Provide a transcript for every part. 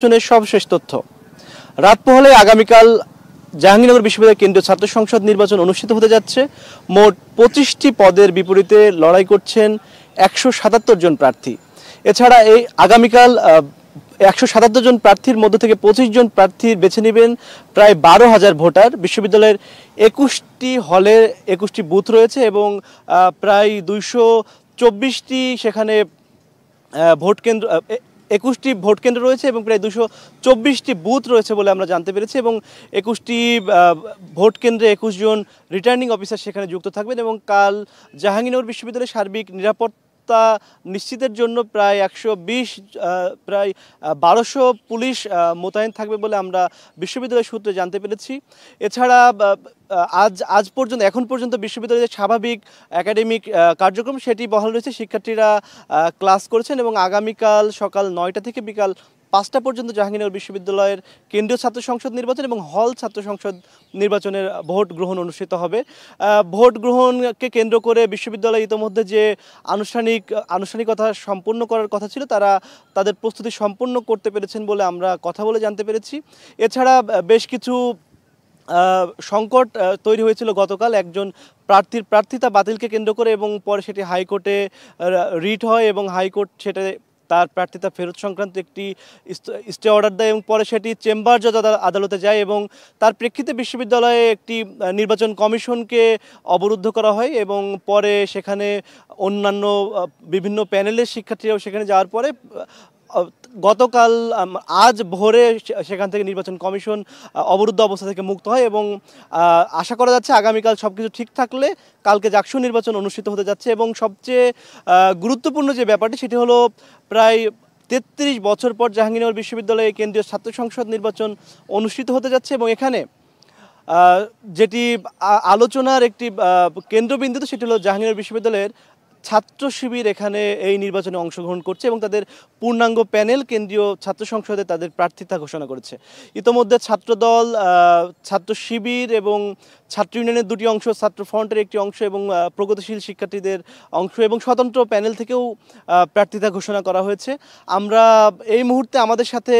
সর্বশেষ তথ্য রাত পোহালে আগামীকাল জাহাঙ্গীরনগর বিশ্ববিদ্যালয় কেন্দ্রীয় ছাত্র সংসদ নির্বাচন অনুষ্ঠিত হতে যাচ্ছে। মোট 25টি পদের বিপরীতে লড়াই করছেন 177 জন প্রার্থী। এছাড়া এই আগামীকাল 177 জন প্রার্থীর মধ্য থেকে 25 জন প্রার্থী বেছে নেবেন প্রায় 12,000 ভোটার। বিশ্ববিদ্যালয়ের 21টি হলে 21টি বুথ রয়েছে এবং প্রায় 224টি সেখানে ভোট কেন্দ্র 21টি ভোট কেন্দ্র রয়েছে এবং প্রায় 224টি বুথ রয়েছে বলে আমরা জানতে পেরেছি এবং 21টি ভোট কেন্দ্রে 21 জন রিটার্নিং অফিসার সেখানে যুক্ত থাকবেন এবং কাল জাহাঙ্গীরনগর বিশ্ববিদ্যালয়ের সার্বিক নিরাপত্তা নিশ্চিতের জন্য প্রায় 1200 পুলিশ মোতায়েন থাকবে বলে আমরা বিশ্ববিদ্যালয় সূত্রে জানতে পেরেছি। এছাড়া এখন পর্যন্ত বিশ্ববিদ্যালয়ের স্বাভাবিক একাডেমিক কার্যক্রম সেটি বহাল রয়েছে। শিক্ষার্থীরা ক্লাস করেছেন এবং আগামীকাল সকাল 9টা থেকে বিকাল 5টা পর্যন্ত জাহাঙ্গীরনগর বিশ্ববিদ্যালয়ের কেন্দ্রীয় ছাত্র সংসদ নির্বাচন এবং হল ছাত্র সংসদ নির্বাচনের ভোট গ্রহণ অনুষ্ঠিত হবে। ভোট গ্রহণকে কেন্দ্র করে বিশ্ববিদ্যালয় ইতোমধ্যে যে আনুষ্ঠানিকতা সম্পূর্ণ করার কথা ছিল তাদের প্রস্তুতি সম্পূর্ণ করতে পেরেছেন বলে আমরা কথা বলে জানতে পেরেছি। এছাড়া বেশ কিছু সংকট তৈরি হয়েছিল গতকাল একজন প্রার্থিতা বাতিলকে কেন্দ্র করে এবং পরে সেটি হাইকোর্টে রিট হয় এবং হাইকোর্ট সেটা তার প্রার্থিতা ফেরত সংক্রান্ত একটি স্টে অর্ডার দেয় এবং পরে সেটি চেম্বার জজ আদালতে যায় এবং তার প্রেক্ষিতে বিশ্ববিদ্যালয়ে একটি নির্বাচন কমিশনকে অবরুদ্ধ করা হয় এবং পরে সেখানে অন্যান্য বিভিন্ন প্যানেলের শিক্ষার্থীরাও সেখানে যাওয়ার পরে গতকাল আজ ভোরে সেখান থেকে নির্বাচন কমিশন অবরুদ্ধ অবস্থা থেকে মুক্ত হয় এবং আশা করা যাচ্ছে আগামীকাল সব কিছু ঠিক থাকলে কালকে জাকসু নির্বাচন অনুষ্ঠিত হতে যাচ্ছে। এবং সবচেয়ে গুরুত্বপূর্ণ যে ব্যাপারটি সেটি হলো প্রায় 33 বছর পর জাহাঙ্গীরনগর বিশ্ববিদ্যালয়ে কেন্দ্রীয় ছাত্র সংসদ নির্বাচন অনুষ্ঠিত হতে যাচ্ছে এবং এখানে যেটি আলোচনার একটি কেন্দ্রবিন্দু সেটি হলো জাহাঙ্গীরনগর বিশ্ববিদ্যালয়ের ছাত্র শিবির এখানে এই নির্বাচনে অংশগ্রহণ করছে এবং তাদের পূর্ণাঙ্গ প্যানেল কেন্দ্রীয় ছাত্র সংসদে তাদের প্রার্থিতা ঘোষণা করেছে। ইতোমধ্যে ছাত্রদল, ছাত্র শিবির এবং ছাত্র ইউনিয়নের দুটি অংশ, ছাত্র ফ্রন্টের একটি অংশ এবং প্রগতিশীল শিক্ষার্থীদের অংশ এবং স্বতন্ত্র প্যানেল থেকেও প্রার্থিতা ঘোষণা করা হয়েছে। আমরা এই মুহূর্তে আমাদের সাথে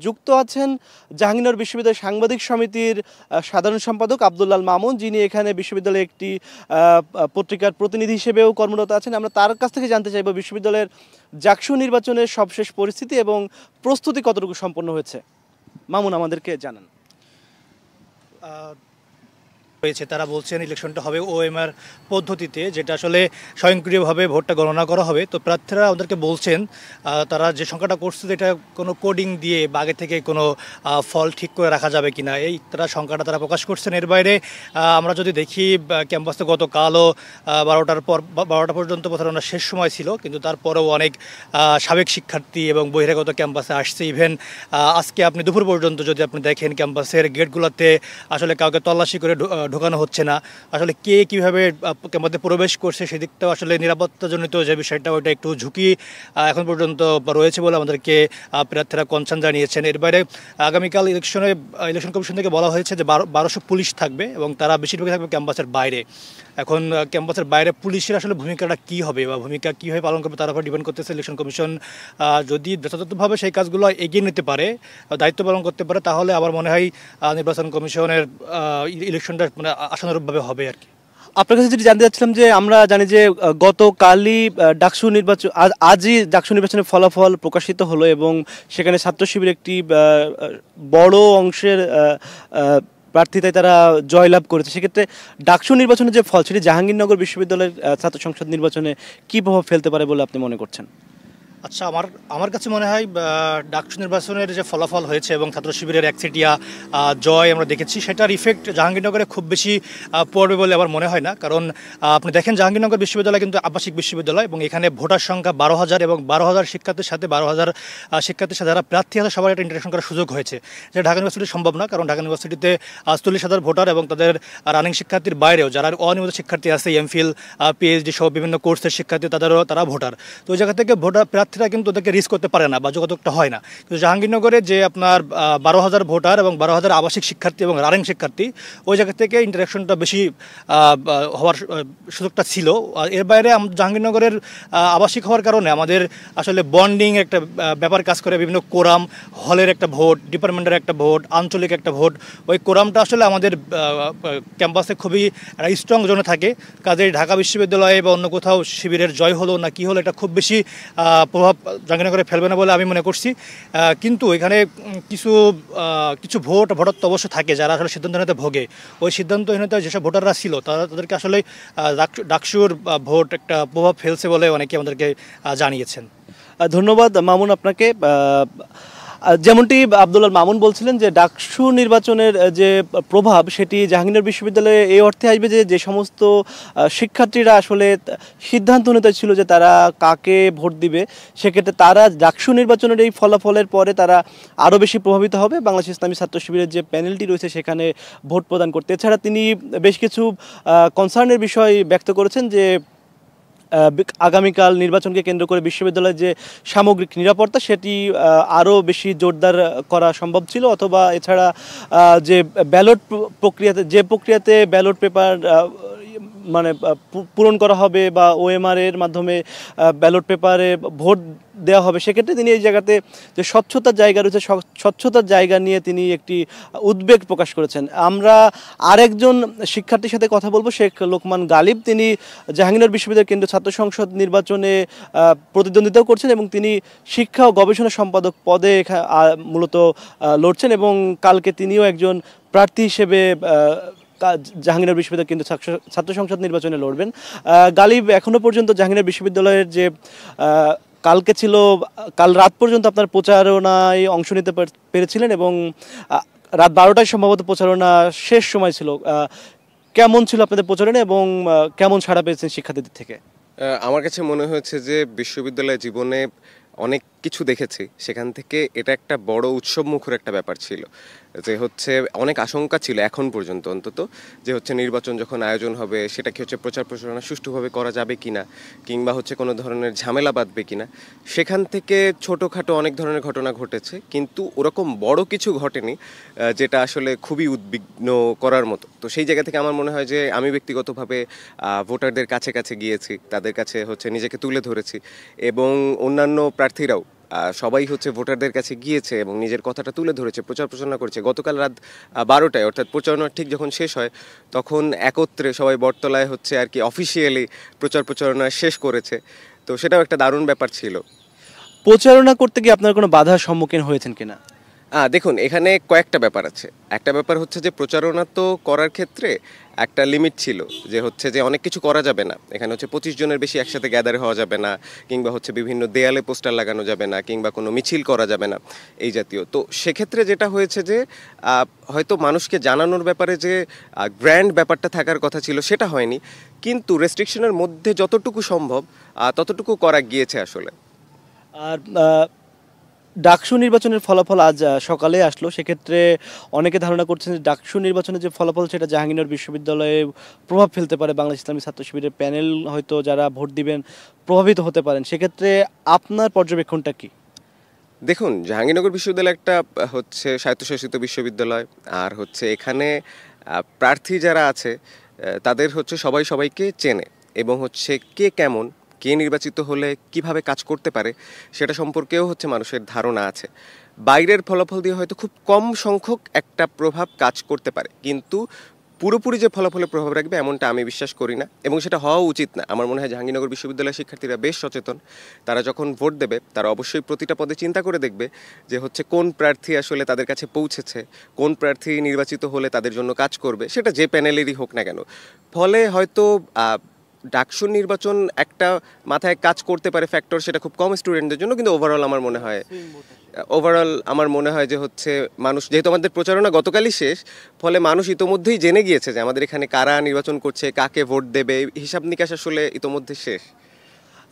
যুক্ত আছেন জাহাঙ্গীরনগর বিশ্ববিদ্যালয় সাংবাদিক সমিতির সাধারণ সম্পাদক আব্দুল্লাহ মামুন, যিনি এখানে বিশ্ববিদ্যালয়ে একটি পত্রিকার প্রতিনিধি হিসেবেও কর্মরত আছেন। আমরা তার কাছ থেকে জানতে চাইব বিশ্ববিদ্যালয়ের জাকসু নির্বাচনের সবশেষ পরিস্থিতি এবং প্রস্তুতি কতটুকু সম্পন্ন হয়েছে। মামুন, আমাদেরকে জানান। হয়েছে তারা বলছেন ইলেকশনটা হবে ওএমআর পদ্ধতিতে, যেটা আসলে স্বয়ংক্রিয়ভাবে ভোটটা গণনা করা হবে। তো প্রার্থীরা আমাদেরকে বলছেন তারা যে সংখ্যাটা করছে এটা কোনো কোডিং দিয়ে বা আগে থেকে কোনো ফল ঠিক করে রাখা যাবে কিনা, এই সংখ্যাটা তারা প্রকাশ করছেন। এর বাইরে আমরা যদি দেখি ক্যাম্পাসে গতকালও 12টা পর্যন্ত প্রচারণা শেষ সময় ছিল, কিন্তু তারপরেও অনেক সাবেক শিক্ষার্থী এবং বহিরাগত ক্যাম্পাসে আসছে। ইভেন আজকে আপনি দুপুর পর্যন্ত যদি আপনি দেখেন ক্যাম্পাসের গেটগুলোতে আসলে কাউকে তল্লাশি করে ঢোকানো হচ্ছে না। আসলে কে কীভাবে ক্যাম্পাসে প্রবেশ করছে সেদিকটাও আসলে নিরাপত্তাজনিত যে বিষয়টা ওইটা একটু ঝুঁকি এখন পর্যন্ত রয়েছে বলে আমাদেরকে প্রার্থীরা কনসার্ন জানিয়েছেন। এর বাইরে আগামীকাল ইলেকশন কমিশন থেকে বলা হয়েছে যে 1200 পুলিশ থাকবে এবং তারা বেশিরভাগই থাকবে ক্যাম্পাসের বাইরে। এখন ক্যাম্পাসের বাইরে পুলিশের আসলে ভূমিকাটা কী হবে বা ভূমিকা কীভাবে পালন করবে তার উপর ডিপেন্ড করতেছে। ইলেকশন কমিশন যদি যথাযথভাবে সেই কাজগুলো এগিয়ে নিতে পারে, দায়িত্ব পালন করতে পারে, তাহলে আমার মনে হয় নির্বাচন কমিশনের ইলেকশনটা মানে আশানুরূপভাবে হবে আর কি। আপনার কাছে যেটি জানতে চাচ্ছিলাম যে আমরা জানি যে গতকালই ডাকসু নির্বাচন, আজই ডাকসু নির্বাচনের ফলাফল প্রকাশিত হলো এবং সেখানে ছাত্র শিবির একটি বড় অংশের প্রার্থীতায় তারা জয়লাভ করেছে। সেক্ষেত্রে ডাকসু নির্বাচনের যে ফল সেটি জাহাঙ্গীরনগর বিশ্ববিদ্যালয়ের ছাত্র সংসদ নির্বাচনে কী প্রভাব ফেলতে পারে বলে আপনি মনে করছেন? আচ্ছা, আমার কাছে মনে হয় ডাকসু নির্বাচনের যে ফলাফল হয়েছে এবং ছাত্র শিবিরের একচেটিয়া জয় আমরা দেখেছি, সেটার ইফেক্ট জাহাঙ্গীরনগরে খুব বেশি পড়বে বলে আমার মনে হয় না। কারণ আপনি দেখেন জাহাঙ্গীরনগর বিশ্ববিদ্যালয় কিন্তু আবাসিক বিশ্ববিদ্যালয় এবং এখানে ভোটার সংখ্যা 12,000 এবং 12,000 শিক্ষার্থীর সাথে 12,000 শিক্ষার্থীর সাথে যারা প্রার্থী আছে সবার একটা ইন্টারেকশন করার সুযোগ হয়েছে, যেটা ঢাকা ইউনিভার্সিটি সম্ভব না। কারণ ঢাকা ইউনিভার্সিটিতে 40,000 ভোটার এবং তাদের রানিং শিক্ষার্থীর বাইরেও যারা অনিয়মিত শিক্ষার্থী আছে, এমফিল, পিএইচডি সহ বিভিন্ন কোর্সের শিক্ষার্থী তারা ভোটার। তো ওই জায়গা থেকে প্রার্থীরা কিন্তু ওদেরকে রিস্ক করতে পারে না বা যোগাযোগটা হয় না। কিন্তু জাহাঙ্গীরনগরে যে আপনার 12,000 ভোটার এবং 12,000 আবাসিক শিক্ষার্থী এবং রানিং শিক্ষার্থী, ওই জায়গা থেকে ইন্টারাকশনটা বেশি হওয়ার সুযোগটা ছিল। এর বাইরে জাহাঙ্গীরনগরের আবাসিক হওয়ার কারণে আমাদের আসলে বন্ডিং একটা ব্যাপার কাজ করে। বিভিন্ন কোরাম, হলের একটা ভোট, ডিপার্টমেন্টের একটা ভোট, আঞ্চলিক একটা ভোট, ওই কোরামটা আসলে আমাদের ক্যাম্পাসে খুবই স্ট্রং জোনে থাকে। কাজেই ঢাকা বিশ্ববিদ্যালয়ে বা অন্য কোথাও শিবিরের জয় হলো না কি হলো, এটা খুব বেশি প্রভাব জাহাঙ্গীরনগরে ফেলবে না বলে আমি মনে করছি। কিন্তু এখানে কিছু ভোটার তো অবশ্য থাকে যারা আসলে সিদ্ধান্তহীনতা ভোগে। ওই সিদ্ধান্তহীনতায় যেসব ভোটাররা ছিল তাদেরকে আসলে ডাকসুর ভোট একটা প্রভাব ফেলছে বলে অনেকে আমাদেরকে জানিয়েছেন। ধন্যবাদ মামুন আপনাকে। যেমনটি আব্দুল্লাহ মামুন বলছিলেন যে ডাকসু নির্বাচনের যে প্রভাব সেটি জাহাঙ্গীরনগর বিশ্ববিদ্যালয়ে এই অর্থে আসবে যে সমস্ত শিক্ষার্থীরা আসলে সিদ্ধান্তহীনতা ছিল যে তারা কাকে ভোট দিবে, সেক্ষেত্রে তারা ডাকসু নির্বাচনের এই ফলাফলের পরে তারা আরও বেশি প্রভাবিত হবে বাংলাদেশ ইসলামী ছাত্র শিবিরের যে প্যানেলটি রয়েছে সেখানে ভোট প্রদান করতে। এছাড়া তিনি বেশ কিছু কনসার্নের বিষয় ব্যক্ত করেছেন যে আগামীকাল নির্বাচনকে কেন্দ্র করে বিশ্ববিদ্যালয়ের যে সামগ্রিক নিরাপত্তা সেটি আরও বেশি জোরদার করা সম্ভব ছিল, অথবা এছাড়া যে ব্যালট প্রক্রিয়াতে ব্যালট পেপার মানে পূরণ করা হবে বা ওএমআর এর মাধ্যমে ব্যালট পেপারে ভোট দেওয়া হবে, সেক্ষেত্রে তিনি এই জায়গাতে যে স্বচ্ছতার জায়গা রয়েছে স্বচ্ছতার জায়গা নিয়ে তিনি একটি উদ্বেগ প্রকাশ করেছেন। আমরা আরেকজন শিক্ষার্থীর সাথে কথা বলবো, শেখ লোকমান গালিব। তিনি জাহাঙ্গীরনগর বিশ্ববিদ্যালয় কেন্দ্রীয় ছাত্র সংসদ নির্বাচনে প্রতিদ্বন্দ্বিতাও করছেন এবং তিনি শিক্ষা ও গবেষণা সম্পাদক পদে মূলত লড়ছেন এবং কালকে তিনিও একজন প্রার্থী হিসেবে জাহাঙ্গীরনগর বিশ্ববিদ্যালয় কেন্দ্রীয় ছাত্র সংসদ নির্বাচনে লড়বেন। গালিব, এখনো পর্যন্ত জাহাঙ্গীরনগর বিশ্ববিদ্যালয়ের যে কাল রাত পর্যন্ত আপনার প্রচারণায় অংশ নিতে পেরেছিলেন এবং রাত 12টায় সম্ভবত প্রচারণা শেষ সময় ছিল। কেমন ছিল আপনাদের প্রচারণা এবং কেমন সাড়া পেয়েছেন শিক্ষার্থীদের থেকে? আমার কাছে মনে হয়েছে যে বিশ্ববিদ্যালয় জীবনে অনেক কিছু দেখেছি, সেখান থেকে এটা একটা বড় উৎসবমুখর একটা ব্যাপার ছিল। যে হচ্ছে অনেক আশঙ্কা ছিল এখন পর্যন্ত অন্তত, যে হচ্ছে নির্বাচন যখন আয়োজন হবে সেটা কি হচ্ছে প্রচার প্রচারণা সুষ্ঠুভাবে করা যাবে কিনা, কিংবা হচ্ছে কোনো ধরনের ঝামেলা বাঁধবে কিনা। সেখান থেকে ছোটোখাটো অনেক ধরনের ঘটনা ঘটেছে, কিন্তু ওরকম বড় কিছু ঘটেনি যেটা আসলে খুবই উদ্বিগ্ন করার মতো। তো সেই জায়গা থেকে আমার মনে হয় যে আমি ব্যক্তিগতভাবে ভোটারদের কাছে কাছে গিয়েছি, তাদের কাছে হচ্ছে নিজেকে তুলে ধরেছি, এবং অন্যান্য প্রার্থীরাও সবাই হচ্ছে ভোটারদের কাছে গিয়েছে এবং নিজের কথাটা তুলে ধরেছে, প্রচার প্রচারণা করেছে। গতকাল রাত 12টায় অর্থাৎ প্রচারণা ঠিক যখন শেষ হয় তখন একত্রে সবাই বটতলায় হচ্ছে আর কি অফিসিয়ালি প্রচারণা শেষ করেছে। তো সেটাও একটা দারুণ ব্যাপার ছিল। প্রচারণা করতে গিয়ে আপনার কোনো বাধার সম্মুখীন হয়েছেন কিনা? দেখুন, এখানে কয়েকটা ব্যাপার আছে। একটা ব্যাপার হচ্ছে যে প্রচারণা তো করার ক্ষেত্রে একটা লিমিট ছিল, যে হচ্ছে যে অনেক কিছু করা যাবে না। এখানে হচ্ছে 25 জনের বেশি একসাথে গ্যাদার হওয়া যাবে না, কিংবা হচ্ছে বিভিন্ন দেয়ালে পোস্টার লাগানো যাবে না, কিংবা কোনো মিছিল করা যাবে না এই জাতীয়। তো সেক্ষেত্রে যেটা হয়েছে যে হয়তো মানুষকে জানানোর ব্যাপারে যে গ্র্যান্ড ব্যাপারটা থাকার কথা ছিল সেটা হয়নি, কিন্তু রেস্ট্রিকশনের মধ্যে যতটুকু সম্ভব ততটুকু করা গিয়েছে আসলে। আর ডাকসু নির্বাচনের ফলাফল আজ সকালে আসলো, সেক্ষেত্রে অনেকে ধারণা করছেন যে ডাকসু নির্বাচনের যে ফলাফল সেটা জাহাঙ্গীরনগর বিশ্ববিদ্যালয়ে প্রভাব ফেলতে পারে, বাংলাদেশ ইসলামী ছাত্র শিবিরের প্যানেল হয়তো যারা ভোট দিবেন প্রভাবিত হতে পারেন। সেক্ষেত্রে আপনার পর্যবেক্ষণটা কি? দেখুন, জাহাঙ্গীরনগর বিশ্ববিদ্যালয় একটা হচ্ছে স্বায়ত্তশাসিত বিশ্ববিদ্যালয়, আর হচ্ছে এখানে প্রার্থী যারা আছে তাদের হচ্ছে সবাই সবাইকে চেনে, এবং হচ্ছে কে কেমন, কে নির্বাচিত হলে কিভাবে কাজ করতে পারে সেটা সম্পর্কেও হচ্ছে মানুষের ধারণা আছে। বাইরের ফলাফল দিয়ে হয়তো খুব কম সংখ্যক একটা প্রভাব কাজ করতে পারে, কিন্তু পুরোপুরি যে ফলাফলে প্রভাব রাখবে এমনটা আমি বিশ্বাস করি না, এবং সেটা হওয়া উচিত না। আমার মনে হয় জাহাঙ্গীরনগর বিশ্ববিদ্যালয়ের শিক্ষার্থীরা বেশ সচেতন। তারা যখন ভোট দেবে তারা অবশ্যই প্রতিটা পদে চিন্তা করে দেখবে যে হচ্ছে কোন প্রার্থী আসলে তাদের কাছে পৌঁছেছে, কোন প্রার্থী নির্বাচিত হলে তাদের জন্য কাজ করবে, সেটা যে প্যানেলেরই হোক না কেন। ফলে হয়তো ডাকসু নির্বাচন একটা মাথায় কাজ করতে পারে ফ্যাক্টর, সেটা খুব কম স্টুডেন্টদের জন্য, কিন্তু ওভারঅল আমার মনে হয় যে হচ্ছে মানুষ, যেহেতু আমাদের প্রচারণা গতকালই শেষ, ফলে মানুষ ইতোমধ্যেই জেনে গিয়েছে যে আমাদের এখানে কারা নির্বাচন করছে, কাকে ভোট দেবে, হিসাব নিকাশ আসলে ইতোমধ্যে শেষ।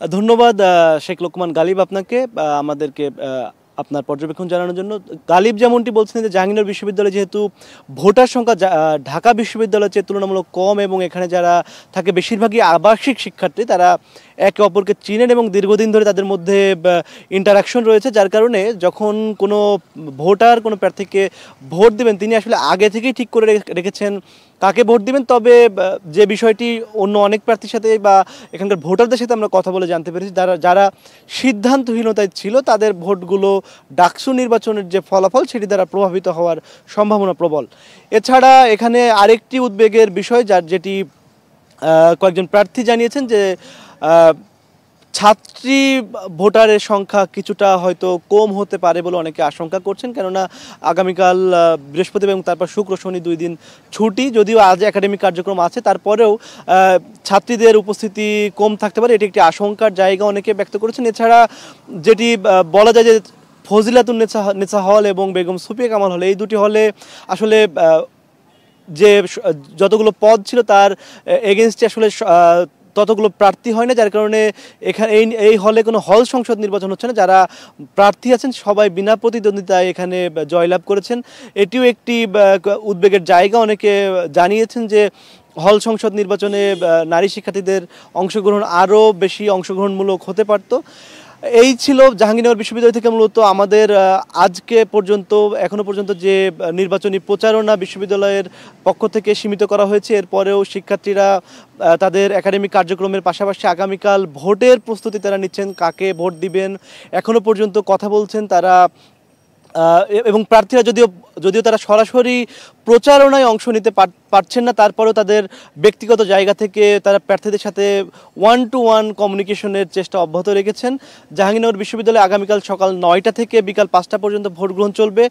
ধন্যবাদ শেখ লোকমান গালিব আপনাকে আমাদেরকে আপনার পর্যবেক্ষণ জানানোর জন্য। গালিব যেমনটি বলছেন যে জাহাঙ্গীরনগর বিশ্ববিদ্যালয়ে যেহেতু ভোটার সংখ্যা ঢাকা বিশ্ববিদ্যালয়ের চেয়ে তুলনামূলক কম এবং এখানে যারা থাকে বেশিরভাগই আবাসিক শিক্ষার্থী, তারা একে অপরকে চিনেন এবং দীর্ঘদিন ধরে তাদের মধ্যে ইন্টারাকশন রয়েছে, যার কারণে যখন কোনো ভোটার কোনো প্রার্থীকে ভোট দেবেন তিনি আসলে আগে থেকেই ঠিক করে রেখেছেন কাকে ভোট দিবেন। তবে যে বিষয়টি অন্য অনেক প্রার্থীর সাথে বা এখানকার ভোটারদের সাথে আমরা কথা বলে জানতে পেরেছি, যারা সিদ্ধান্তহীনতায় ছিল তাদের ভোটগুলো ডাকসু নির্বাচনের যে ফলাফল সেটি দ্বারা প্রভাবিত হওয়ার সম্ভাবনা প্রবল। এছাড়া এখানে আরেকটি উদ্বেগের বিষয় যেটি কয়েকজন প্রার্থী জানিয়েছেন যে ছাত্রী ভোটারের সংখ্যা কিছুটা হয়তো কম হতে পারে বলে অনেকে আশঙ্কা করছেন, কেননা আগামীকাল বৃহস্পতিবার এবং তারপর শুক্র শনি 2 দিন ছুটি, যদিও আজ একাডেমিক কার্যক্রম আছে তারপরেও ছাত্রীদের উপস্থিতি কম থাকতে পারে, এটি একটি আশঙ্কার জায়গা অনেকে ব্যক্ত করেছেন। এছাড়া যেটি বলা যায় যে ফজিলাতুন্নেছা হল এবং বেগম সুফিয়া কামাল হল, এই দুটি হলে আসলে যে যতগুলো পদ ছিল তার এগেনস্টে আসলে ততগুলো প্রার্থী হয় না, যার কারণে এখানে এই হলে কোনো হল সংসদ নির্বাচন হচ্ছে না। যারা প্রার্থী আছেন সবাই বিনা প্রতিদ্বন্দ্বিতায় এখানে জয়লাভ করেছেন, এটিও একটি উদ্বেগের জায়গা। অনেকে জানিয়েছেন যে হল সংসদ নির্বাচনে নারী শিক্ষার্থীদের অংশগ্রহণ আরও বেশি অংশগ্রহণমূলক হতে পারত। এই ছিল জাহাঙ্গীরনগর বিশ্ববিদ্যালয় থেকে মূলত আমাদের আজকে পর্যন্ত এখনো পর্যন্ত যে নির্বাচনী প্রচারণা বিশ্ববিদ্যালয়ের পক্ষ থেকে সীমিত করা হয়েছে। এরপরেও শিক্ষার্থীরা তাদের একাডেমিক কার্যক্রমের পাশাপাশি আগামীকাল ভোটের প্রস্তুতি তারা নিচ্ছেন, কাকে ভোট দিবেন এখনো পর্যন্ত কথা বলছেন তারা। এবং প্রার্থীরা যদিও তারা সরাসরি প্রচারণায় অংশ নিতে পারছেন না, তারপরেও তাদের ব্যক্তিগত জায়গা থেকে তারা প্রার্থীদের সাথে 1-to-1 কমিউনিকেশনের চেষ্টা অব্যাহত রেখেছেন। জাহাঙ্গীরনগর বিশ্ববিদ্যালয়ে আগামীকাল সকাল 9টা থেকে বিকাল 5টা পর্যন্ত ভোট গ্রহণ চলবে।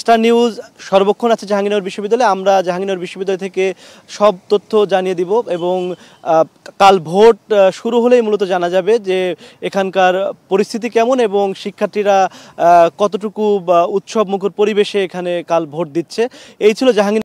স্টার নিউজ সর্বক্ষণ আছে জাহাঙ্গীরনগর বিশ্ববিদ্যালয়ে, আমরা জাহাঙ্গীরনগর বিশ্ববিদ্যালয় থেকে সব তথ্য জানিয়ে দিব এবং কাল ভোট শুরু হলেই মূলত জানা যাবে যে এখানকার পরিস্থিতি কেমন এবং শিক্ষার্থীরা কতটুকু উৎসব মুখর পরিবেশে এখানে কাল ভোট দিচ্ছে। এই ছিল জাহাঙ্গীর